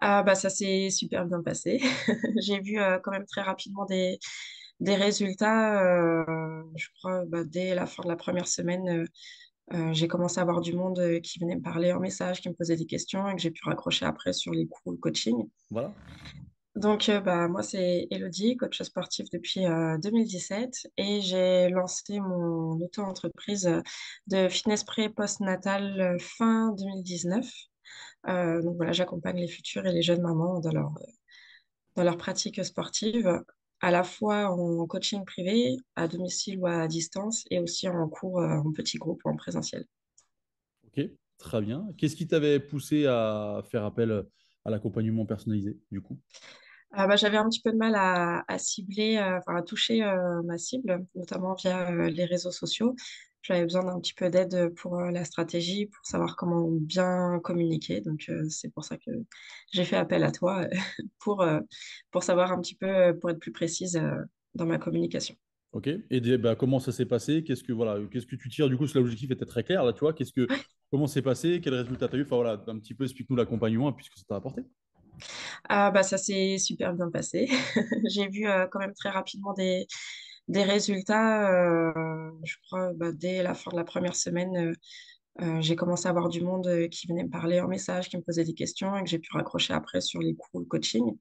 Ça s'est super bien passé. J'ai vu quand même très rapidement des résultats. Je crois dès la fin de la première semaine, j'ai commencé à avoir du monde qui venait me parler en message, qui me posait des questions et que j'ai pu raccrocher après sur les cours coaching. Voilà. Donc, moi, c'est Elodie, coach sportif depuis 2017 et j'ai lancé mon auto-entreprise de fitness pré post-natal fin 2019. Donc voilà, j'accompagne les futures et les jeunes mamans dans leur pratique sportive, à la fois en coaching privé, à domicile ou à distance, et aussi en cours en petits groupes ou en présentiel. Ok, très bien. Qu'est-ce qui t'avait poussé à faire appel à l'accompagnement personnalisé, du coup? J'avais un petit peu de mal à cibler, enfin à toucher ma cible, notamment via les réseaux sociaux. J'avais besoin d'un petit peu d'aide pour la stratégie, pour savoir comment bien communiquer. Donc, c'est pour ça que j'ai fait appel à toi pour, euh, pour savoir un petit peu, pour être plus précise dans ma communication. Ok. Et comment ça s'est passé? Qu'est-ce que tu tires du coup? Parce que l'objectif était très clair là, tu vois. Comment c'est passé? Quel résultat tu as eu? Enfin voilà, un petit peu explique-nous l'accompagnement et puis ce que ça t'a apporté. Ça s'est super bien passé. J'ai vu quand même très rapidement des résultats. Je crois dès la fin de la première semaine, j'ai commencé à avoir du monde qui venait me parler en message, qui me posait des questions et que j'ai pu raccrocher après sur les cours coaching.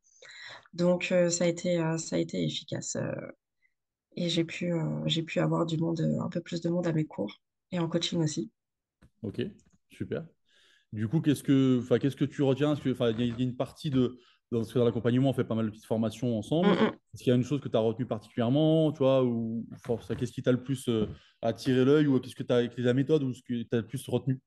Donc, ça a été efficace. Et j'ai pu avoir du monde, un peu plus de monde à mes cours et en coaching aussi. Ok, super. Du coup, qu'est-ce que tu retiens? Enfin, il y a une partie parce que dans l'accompagnement, on fait pas mal de petites formations Mm, ensemble. mm. Est-ce qu'il y a une chose que tu as retenue particulièrement, tu vois, qu'est-ce qui t'a le plus attiré l'œil, ou qu'est-ce que tu as avec la méthode, ou ce que tu as le plus retenu?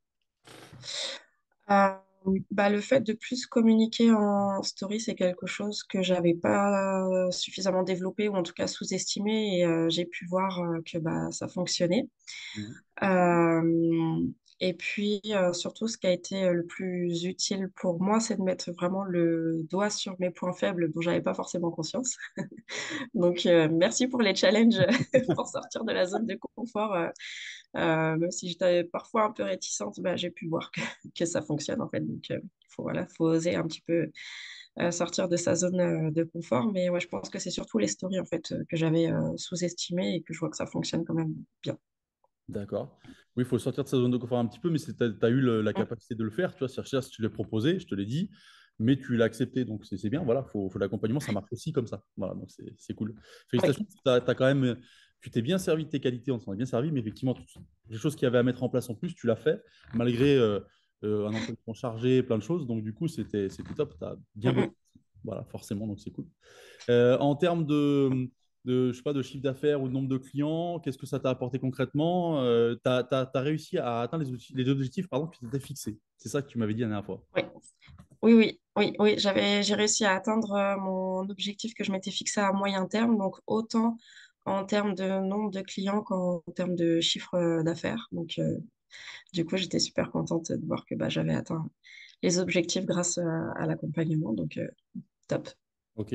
Euh, le fait de plus communiquer en story, c'est quelque chose que j'avais pas suffisamment développé ou en tout cas sous-estimé et j'ai pu voir que ça fonctionnait. Mhm. Euh, et puis surtout, ce qui a été le plus utile pour moi, c'est de mettre vraiment le doigt sur mes points faibles dont j'avais pas forcément conscience. Donc, merci pour les challenges pour sortir de la zone de confort. Même si j'étais parfois un peu réticente, j'ai pu voir que ça fonctionne en fait. Donc, faut oser un petit peu sortir de sa zone de confort. Mais ouais, je pense que c'est surtout les stories en fait que j'avais sous-estimées et que je vois que ça fonctionne quand même bien. D'accord. Oui, il faut sortir de sa zone de confort un petit peu, mais tu as eu la Mm. capacité de le faire. Tu vois, si tu l'as proposé, je te l'ai dit, mais tu l'as accepté. Donc, c'est bien. Voilà, faut l'accompagnement, ça marche aussi comme ça. Voilà, donc c'est cool. Oui. Félicitations. Tu t'es bien servi de tes qualités, on s'en est bien servi, mais effectivement, les choses qu'il y avait à mettre en place en plus, tu l'as fait, malgré un emploi du temps chargé, plein de choses. Donc, du coup, c'était top. Tu as Mm, bien bossé. mm. Voilà, forcément, donc c'est cool. En termes je sais pas, de chiffre d'affaires ou de nombre de clients, qu'est-ce que ça t'a apporté concrètement? Tu as réussi à atteindre les objectifs pardon, que tu t'étais fixés. C'est ça que tu m'avais dit la dernière fois. Oui. Oui. J'ai réussi à atteindre mon objectif que je m'étais fixé à moyen terme, donc autant en termes de nombre de clients qu'en termes de chiffre d'affaires. Donc, du coup, j'étais super contente de voir que j'avais atteint les objectifs grâce à l'accompagnement. Donc, top. Ok.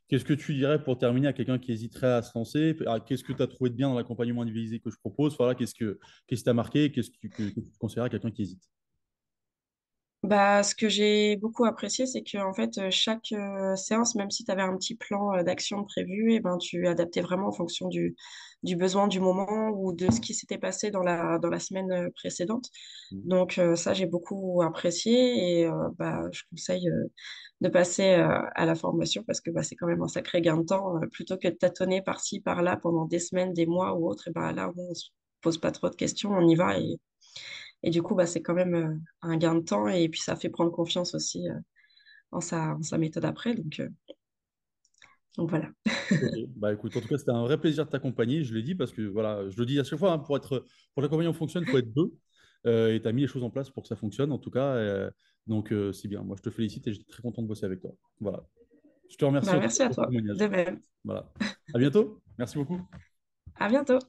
Qu'est-ce que tu dirais pour terminer à quelqu'un qui hésiterait à se lancer? Qu'est-ce que tu as trouvé de bien dans l'accompagnement individualisé que je propose? Voilà, qu'est-ce qui t'a marqué? Que tu conseillerais à quelqu'un qui hésite? Ce que j'ai beaucoup apprécié, c'est que en fait, chaque séance, même si tu avais un petit plan d'action prévu, et ben, tu adaptais vraiment en fonction du besoin du moment ou de ce qui s'était passé dans la semaine précédente. Mhm. Donc, ça, j'ai beaucoup apprécié et je conseille de passer à la formation parce que c'est quand même un sacré gain de temps. Plutôt que de tâtonner par-ci, par-là pendant des semaines, des mois ou autre, et ben, là, au moins, on se pose pas trop de questions, on y va et du coup, c'est quand même un gain de temps et puis ça fait prendre confiance aussi en sa méthode après. Donc voilà. Ok, bah écoute, en tout cas, c'était un vrai plaisir de t'accompagner. Je l'ai dit parce que voilà, je le dis à chaque fois, hein, pour que l'accompagnement fonctionne, il faut être deux. Et tu as mis les choses en place pour que ça fonctionne, en tout cas. Donc, c'est bien. Moi, je te félicite et j'étais très content de bosser avec toi. Voilà. Je te remercie en tout cas Merci à pour ce toi. De témoignage. même. Voilà. À bientôt. Merci beaucoup. À bientôt.